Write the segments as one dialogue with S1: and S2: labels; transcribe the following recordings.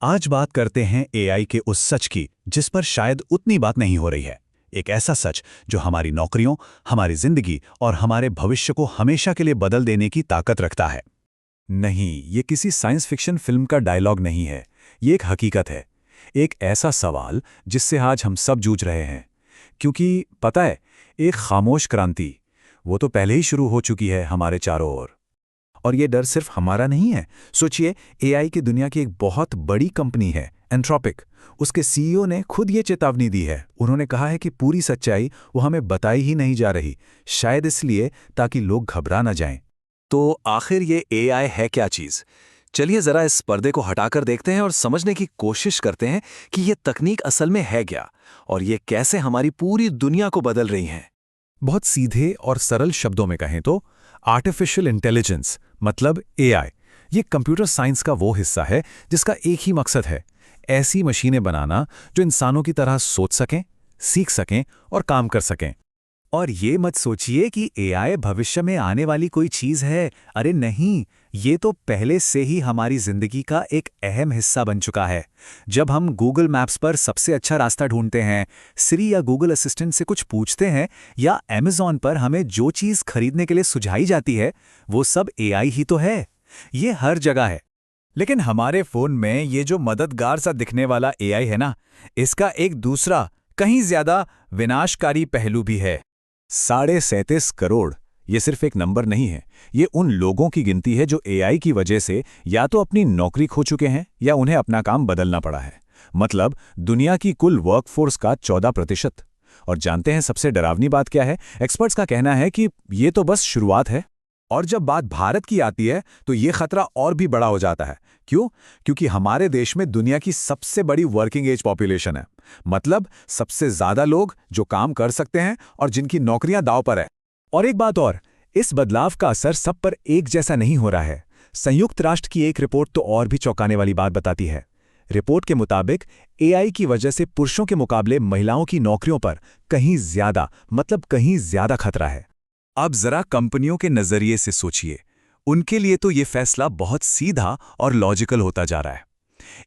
S1: आज बात करते हैं एआई के उस सच की जिस पर शायद उतनी बात नहीं हो रही है। एक ऐसा सच जो हमारी नौकरियों, हमारी जिंदगी और हमारे भविष्य को हमेशा के लिए बदल देने की ताकत रखता है। नहीं, ये किसी साइंस फिक्शन फिल्म का डायलॉग नहीं है। ये एक हकीकत है। एक ऐसा सवाल जिससे आज हम सब जूझ रहे हैं। क्योंकि पता है, एक खामोश क्रांति वो तो पहले ही शुरू हो चुकी है हमारे चारों ओर। और ये डर सिर्फ हमारा नहीं है। सोचिए, एआई की दुनिया की एक बहुत बड़ी कंपनी है एंथ्रोपिक। उसके सीईओ ने खुद ये चेतावनी दी है। उन्होंने कहा है कि पूरी सच्चाई वो हमें बताई ही नहीं जा रही, शायद इसलिए ताकि लोग घबरा ना जाएं।
S2: तो आखिर ये एआई है क्या चीज? चलिए जरा इस पर्दे को हटाकर देखते हैं और समझने की कोशिश करते हैं कि ये तकनीक असल में है क्या और ये कैसे हमारी पूरी दुनिया को बदल रही है।
S1: बहुत सीधे और सरल शब्दों में कहें तो आर्टिफिशियल इंटेलिजेंस मतलब एआई, ये कंप्यूटर साइंस का वो हिस्सा है जिसका एक ही मकसद है, ऐसी मशीनें बनाना जो इंसानों की तरह सोच सकें, सीख सकें और काम कर सकें। और ये मत सोचिए कि एआई भविष्य में आने वाली कोई चीज़ है। अरे नहीं, ये तो पहले से ही हमारी जिंदगी का एक अहम हिस्सा बन चुका है। जब हम गूगल मैप्स पर सबसे अच्छा रास्ता ढूंढते हैं, सिरी या गूगल असिस्टेंट से कुछ पूछते हैं, या अमेज़ॉन पर हमें जो चीज़ खरीदने के लिए सुझाई जाती है, वो सब एआई ही तो है। ये हर जगह है। लेकिन हमारे फ़ोन में ये जो मददगार सा दिखने वाला एआई है ना, इसका एक दूसरा कहीं ज़्यादा विनाशकारी पहलू भी है। 37.5 करोड़ ये सिर्फ एक नंबर नहीं है। ये उन लोगों की गिनती है जो एआई की वजह से या तो अपनी नौकरी खो चुके हैं या उन्हें अपना काम बदलना पड़ा है। मतलब दुनिया की कुल वर्कफोर्स का 14%। और जानते हैं सबसे डरावनी बात क्या है? एक्सपर्ट्स का कहना है कि ये तो बस शुरुआत है। और जब बात भारत की आती है तो ये खतरा और भी बड़ा हो जाता है। क्यों? क्योंकि हमारे देश में दुनिया की सबसे बड़ी वर्किंग एज पॉपुलेशन है। मतलब सबसे ज्यादा लोग जो काम कर सकते हैं और जिनकी नौकरियां दांव पर है। और एक बात और, इस बदलाव का असर सब पर एक जैसा नहीं हो रहा है। संयुक्त राष्ट्र की एक रिपोर्ट तो और भी चौंकाने वाली बात बताती है। रिपोर्ट के मुताबिक एआई की वजह से पुरुषों के मुकाबले महिलाओं की नौकरियों पर कहीं ज्यादा खतरा है। अब जरा कंपनियों के नजरिए से सोचिए। उनके लिए तो ये फैसला बहुत सीधा और लॉजिकल होता जा रहा है।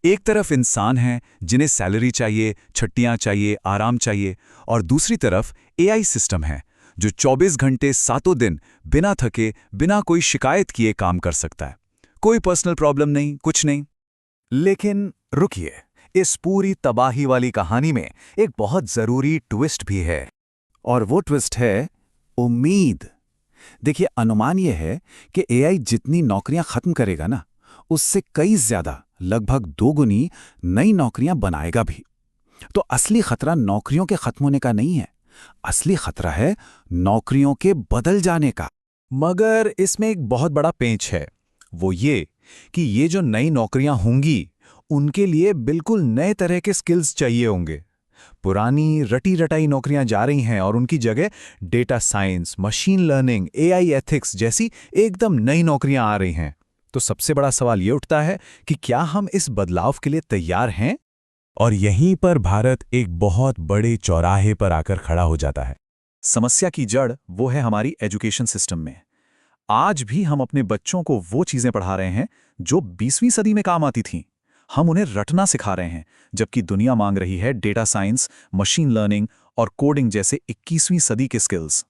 S1: एक तरफ इंसान हैं जिन्हें सैलरी चाहिए, छुट्टियां चाहिए, आराम चाहिए, और दूसरी तरफ एआई सिस्टम है जो 24 घंटे सातों दिन बिना थके, बिना कोई शिकायत किए काम कर सकता है। कोई पर्सनल प्रॉब्लम नहीं, कुछ नहीं। लेकिन रुकिए, इस पूरी तबाही वाली कहानी में एक बहुत जरूरी ट्विस्ट भी है। और वो ट्विस्ट है उम्मीद। देखिए, अनुमान यह है कि एआई जितनी नौकरियां खत्म करेगा ना, उससे कई ज्यादा, लगभग 2 गुनी नई नौकरियां बनाएगा भी। तो असली खतरा नौकरियों के खत्म होने का नहीं है, असली खतरा है नौकरियों के बदल जाने का। मगर इसमें एक बहुत बड़ा पेंच है। वो ये कि ये जो नई नौकरियां होंगी, उनके लिए बिल्कुल नए तरह के स्किल्स चाहिए होंगे। पुरानी रटी रटाई नौकरियां जा रही हैं और उनकी जगह data science, machine learning, AI ethics जैसी एकदम नई नौकरियां आ रही हैं। तो सबसे बड़ा सवाल ये उठता है कि क्या हम इस बदलाव के लिए तैयार हैं? और यहीं पर भारत एक बहुत बड़े चौराहे पर आकर खड़ा हो जाता है। समस्या की जड़ वो है हमारी एजुकेशन सिस्टम में। आज भी हम अपने बच्चों को वो चीजें पढ़ा रहे हैं जो 20वीं सदी में काम आती थीं। हम उन्हें रटना सिखा रहे हैं, जबकि दुनिया मांग रही है डेटा साइंस, मशीन लर्निंग और कोडिंग जैसे 21वीं सदी के स्किल्स।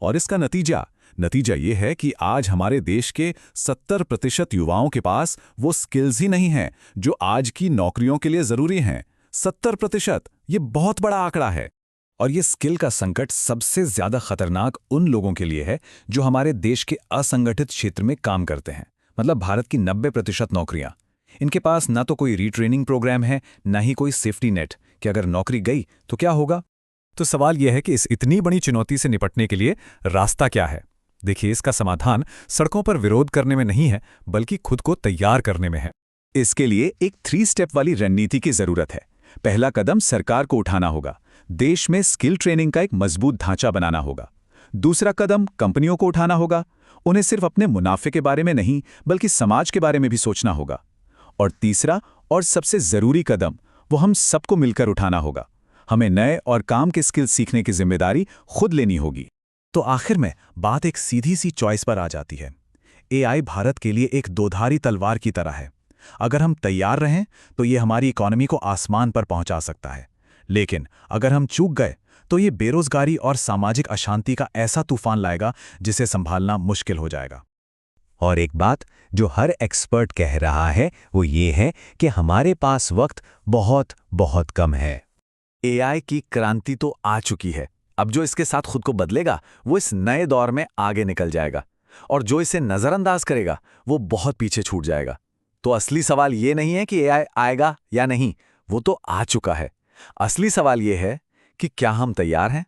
S1: और इसका नतीजा ये है कि आज हमारे देश के 70% युवाओं के पास वो स्किल्स ही नहीं हैं जो आज की नौकरियों के लिए जरूरी हैं। 70%, ये बहुत बड़ा आंकड़ा है। और ये स्किल का संकट सबसे ज्यादा खतरनाक उन लोगों के लिए है जो हमारे देश के असंगठित क्षेत्र में काम करते हैं। मतलब भारत की 90% नौकरियां, इनके पास ना तो कोई रीट्रेनिंग प्रोग्राम है, ना ही कोई सेफ्टी नेट कि अगर नौकरी गई तो क्या होगा। तो सवाल यह है कि इस इतनी बड़ी चुनौती से निपटने के लिए रास्ता क्या है? देखिए, इसका समाधान सड़कों पर विरोध करने में नहीं है, बल्कि खुद को तैयार करने में है। इसके लिए एक 3 स्टेप वाली रणनीति की जरूरत है। पहला कदम सरकार को उठाना होगा। देश में स्किल ट्रेनिंग का एक मजबूत ढांचा बनाना होगा। दूसरा कदम कंपनियों को उठाना होगा। उन्हें सिर्फ अपने मुनाफे के बारे में नहीं, बल्कि समाज के बारे में भी सोचना होगा। और तीसरा और सबसे जरूरी कदम वो हम सबको मिलकर उठाना होगा। हमें नए और काम के स्किल सीखने की जिम्मेदारी खुद लेनी होगी। तो आखिर में बात एक सीधी सी चॉइस पर आ जाती है। एआई भारत के लिए एक दोधारी तलवार की तरह है। अगर हम तैयार रहें तो ये हमारी इकोनॉमी को आसमान पर पहुंचा सकता है, लेकिन अगर हम चूक गए तो ये बेरोजगारी और सामाजिक अशांति का ऐसा तूफान लाएगा जिसे संभालना मुश्किल हो जाएगा।
S3: और एक बात जो हर एक्सपर्ट कह रहा है वो ये है कि हमारे पास वक्त बहुत बहुत कम है।
S2: एआई की क्रांति तो आ चुकी है। अब जो इसके साथ खुद को बदलेगा वो इस नए दौर में आगे निकल जाएगा, और जो इसे नजरअंदाज करेगा वो बहुत पीछे छूट जाएगा। तो असली सवाल ये नहीं है कि एआई आएगा या नहीं, वो तो आ चुका है। असली सवाल ये है कि क्या हम तैयार हैं।